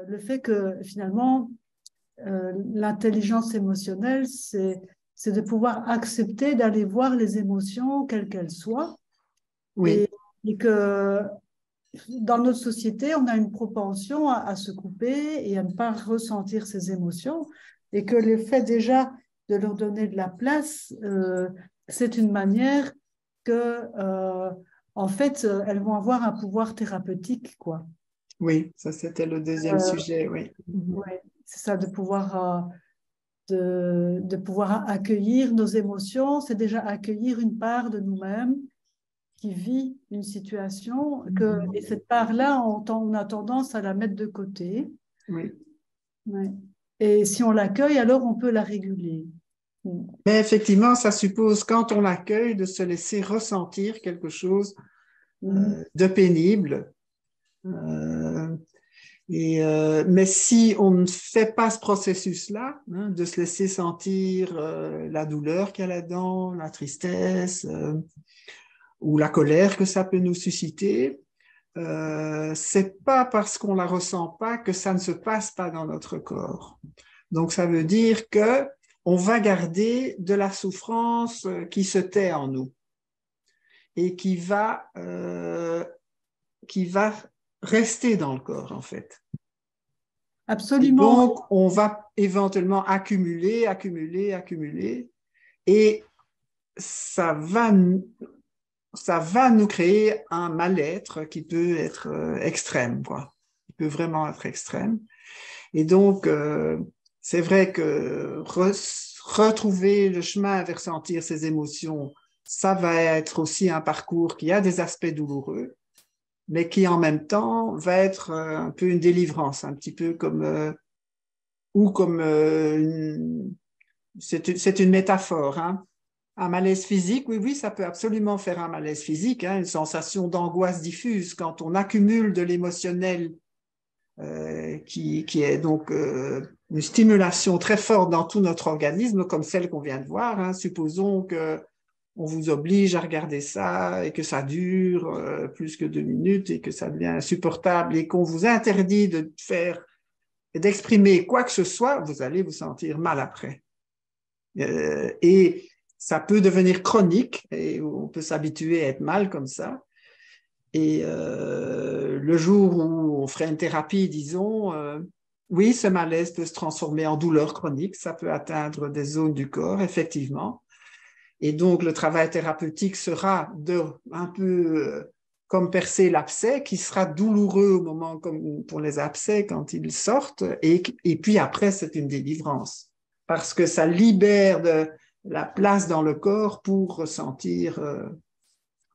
le fait que finalement, l'intelligence émotionnelle, c'est de pouvoir accepter d'aller voir les émotions, quelles qu'elles soient, Oui, et que dans notre société, on a une propension à se couper et à ne pas ressentir ces émotions, et que le fait déjà de leur donner de la place, c'est une manière que, en fait, elles vont avoir un pouvoir thérapeutique, quoi. oui, ça c'était le deuxième sujet, oui. Mhm. Ouais, c'est ça, de pouvoir accueillir nos émotions, c'est déjà accueillir une part de nous-mêmes qui vit une situation, et cette part-là, on a tendance à la mettre de côté. Oui. Ouais. Et si on l'accueille, alors on peut la réguler. Mais effectivement, ça suppose, quand on l'accueille, de se laisser ressentir quelque chose Mhm. de pénible. Euh, mais si on ne fait pas ce processus-là, hein, de se laisser sentir la douleur qu'il y a là-dedans, la tristesse ou la colère que ça peut nous susciter, c'est pas parce qu'on la ressent pas que ça ne se passe pas dans notre corps. Donc ça veut dire que on va garder de la souffrance qui se tait en nous et qui va rester dans le corps en fait. Et Absolument. donc, on va éventuellement accumuler, accumuler, accumuler, et ça va, ça va nous créer un mal-être qui peut être extrême, quoi. Qui peut vraiment être extrême. Et donc, c'est vrai que retrouver le chemin vers sentir ses émotions, ça va être aussi un parcours qui a des aspects douloureux, mais qui en même temps va être un peu une délivrance, un petit peu comme ou comme c'est une métaphore, hein. Un malaise physique, oui, oui, ça peut absolument faire un malaise physique, hein, une sensation d'angoisse diffuse quand on accumule de l'émotionnel qui est donc une stimulation très forte dans tout notre organisme, comme celle qu'on vient de voir, hein. Supposons que on vous oblige à regarder ça et que ça dure plus que 2 minutes et que ça devient insupportable et qu'on vous interdit de faire et d'exprimer quoi que ce soit, vous allez vous sentir mal après. Et ça peut devenir chronique et on peut s'habituer à être mal comme ça. Et le jour où on ferait une thérapie, disons, oui, ce malaise peut se transformer en douleur chronique, ça peut atteindre des zones du corps, effectivement. Et donc, le travail thérapeutique sera de un peu comme percer l'abcès, qui sera douloureux au moment, comme pour les abcès, quand ils sortent. Et puis après, c'est une délivrance. Parce que ça libère de la place dans le corps pour ressentir.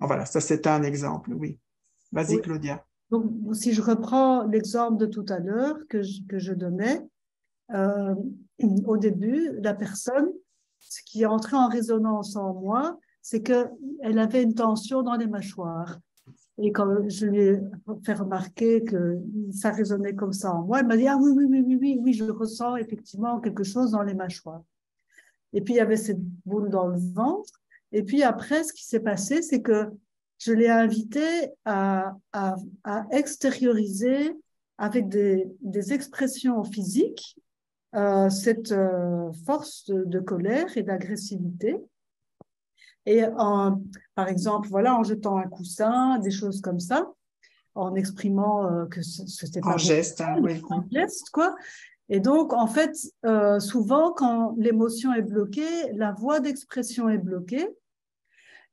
Voilà, ça c'est un exemple, oui. Vas-y, Oui. Claudia. Donc, si je reprends l'exemple de tout à l'heure que je donnais, euh, au début, la personne, ce qui est entré en résonance en moi, c'est qu'elle avait une tension dans les mâchoires. Et quand je lui ai fait remarquer que ça résonnait comme ça en moi, elle m'a dit, ah oui, oui, oui, oui, oui, oui, je ressens effectivement quelque chose dans les mâchoires. Et puis, il y avait cette boule dans le ventre. Et puis après, ce qui s'est passé, c'est que je l'ai invitée à extérioriser avec des expressions physiques cette force de colère et d'agressivité. Et par exemple, voilà, en jetant un coussin, des choses comme ça, en exprimant que ce n'était En pas bon, geste, hein, oui. un geste, quoi. Et donc, en fait, souvent, quand l'émotion est bloquée, la voie d'expression est bloquée.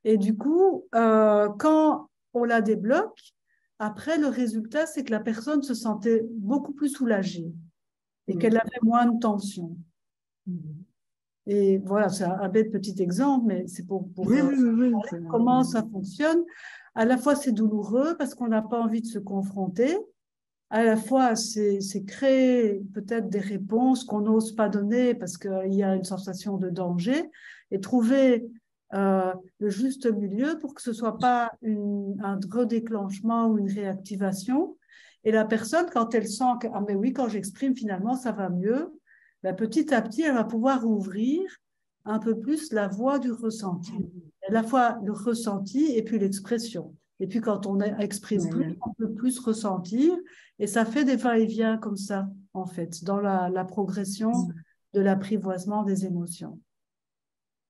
Et du coup, quand on la débloque, après, le résultat, c'est que la personne se sentait beaucoup plus soulagée et qu'elle avait moins de tension. Et voilà, c'est un bête petit exemple, mais c'est pour Oui, oui, oui, oui. comment ça fonctionne. À la fois, c'est douloureux parce qu'on n'a pas envie de se confronter. À la fois, c'est créer peut-être des réponses qu'on n'ose pas donner parce qu'il y a une sensation de danger et trouver le juste milieu pour que ce ne soit pas un redéclenchement ou une réactivation. Et la personne, quand elle sent que, ah mais oui, quand j'exprime, finalement, ça va mieux, ben, petit à petit, elle va pouvoir ouvrir un peu plus la voie du ressenti. À la fois le ressenti et puis l'expression. Et puis, quand on exprime plus, Oui. on peut plus ressentir. Et ça fait des va-et-vient comme ça, en fait, dans la progression de l'apprivoisement des émotions.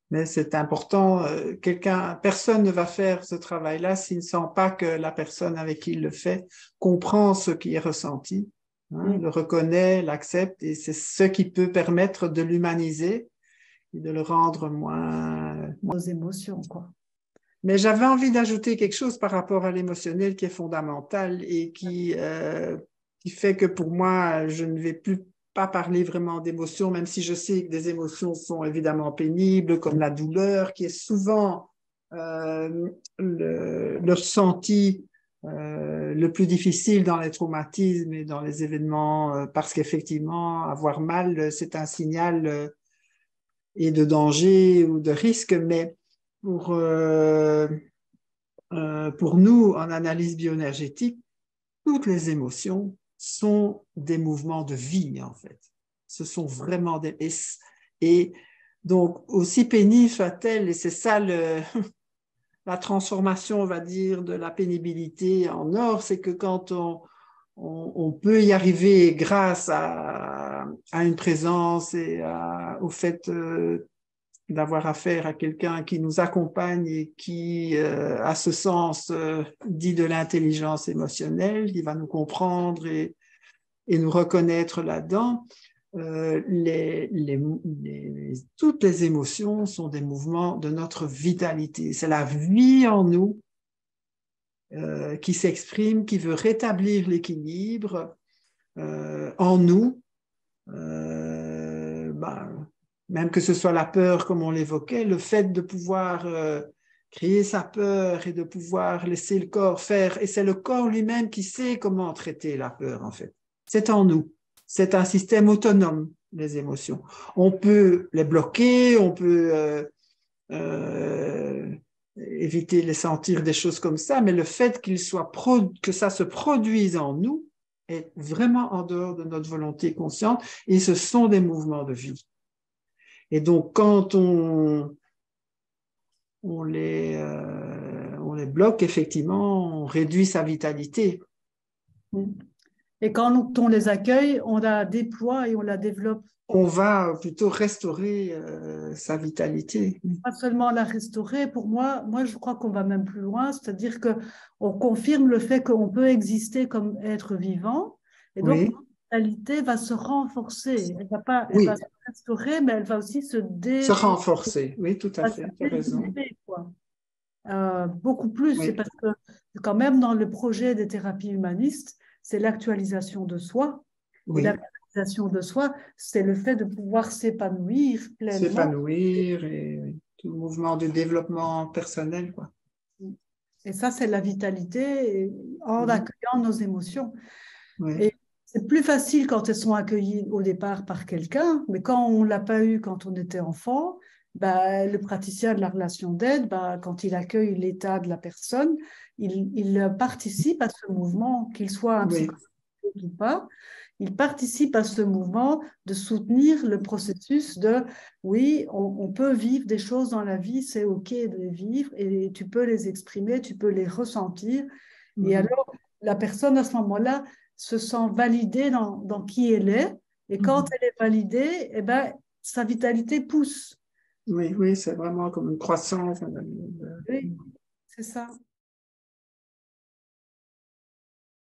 Mais c'est important, personne ne va faire ce travail-là s'il ne sent pas que la personne avec qui il le fait comprend ce qui est ressenti, hein, Mm. le reconnaît, l'accepte, et c'est ce qui peut permettre de l'humaniser et de le rendre moins. Nos émotions, quoi. Mais j'avais envie d'ajouter quelque chose par rapport à l'émotionnel qui est fondamental et qui fait que pour moi, je ne vais plus pas parler vraiment d'émotions, même si je sais que des émotions sont évidemment pénibles, comme la douleur, qui est souvent le ressenti le plus difficile dans les traumatismes et dans les événements, parce qu'effectivement, avoir mal, c'est un signal et de danger ou de risque, mais pour, euh, pour nous, en analyse bioénergétique, toutes les émotions sont des mouvements de vie, en fait. Ce sont vraiment des... Et donc, aussi pénible soit-elle, et c'est ça la transformation, on va dire, de la pénibilité en or, c'est que quand on peut y arriver grâce à une présence et au fait d'avoir affaire à quelqu'un qui nous accompagne et qui, à ce sens, dit de l'intelligence émotionnelle, il va nous comprendre et nous reconnaître là-dedans. Toutes les émotions sont des mouvements de notre vitalité. C'est la vie en nous qui s'exprime, qui veut rétablir l'équilibre en nous. Même que ce soit la peur, comme on l'évoquait, le fait de pouvoir créer sa peur et de pouvoir laisser le corps faire, et c'est le corps lui-même qui sait comment traiter la peur, en fait. C'est en nous. C'est un système autonome, les émotions. On peut les bloquer, on peut éviter de les sentir, des choses comme ça, mais le fait que ça se produise en nous est vraiment en dehors de notre volonté consciente, et ce sont des mouvements de vie. Et donc, quand on les bloque, effectivement, on réduit sa vitalité. Et quand on les accueille, on la déploie et on la développe. On va plutôt restaurer sa vitalité. Pas seulement la restaurer, pour moi, je crois qu'on va même plus loin, c'est-à-dire qu'on confirme le fait qu'on peut exister comme être vivant, et donc Oui, la vitalité va se renforcer. Elle va oui, se restaurer, mais elle va aussi se renforcer. Oui, tout à fait, tu as raison. quoi. Beaucoup plus, c'est Oui, parce que quand même dans le projet des thérapies humanistes, c'est l'actualisation de soi. Et oui, l'actualisation de soi, c'est le fait de pouvoir s'épanouir pleinement. s'épanouir et tout le mouvement de développement personnel, quoi. Et ça, c'est la vitalité en accueillant nos émotions. Oui, Et c'est plus facile quand elles sont accueillies au départ par quelqu'un, mais quand on ne l'a pas eu quand on était enfant, bah, le praticien de la relation d'aide, bah, quand il accueille l'état de la personne, il participe à ce mouvement, qu'il soit un oui, psychothérapeute ou pas, il participe à ce mouvement de soutenir le processus de oui, on peut vivre des choses dans la vie, c'est OK de les vivre et tu peux les exprimer, tu peux les ressentir. Et alors, la personne à ce moment-là se sent validée dans qui elle est. Et quand elle est validée, eh ben, sa vitalité pousse. oui, oui, c'est vraiment comme une croissance. Oui, c'est ça.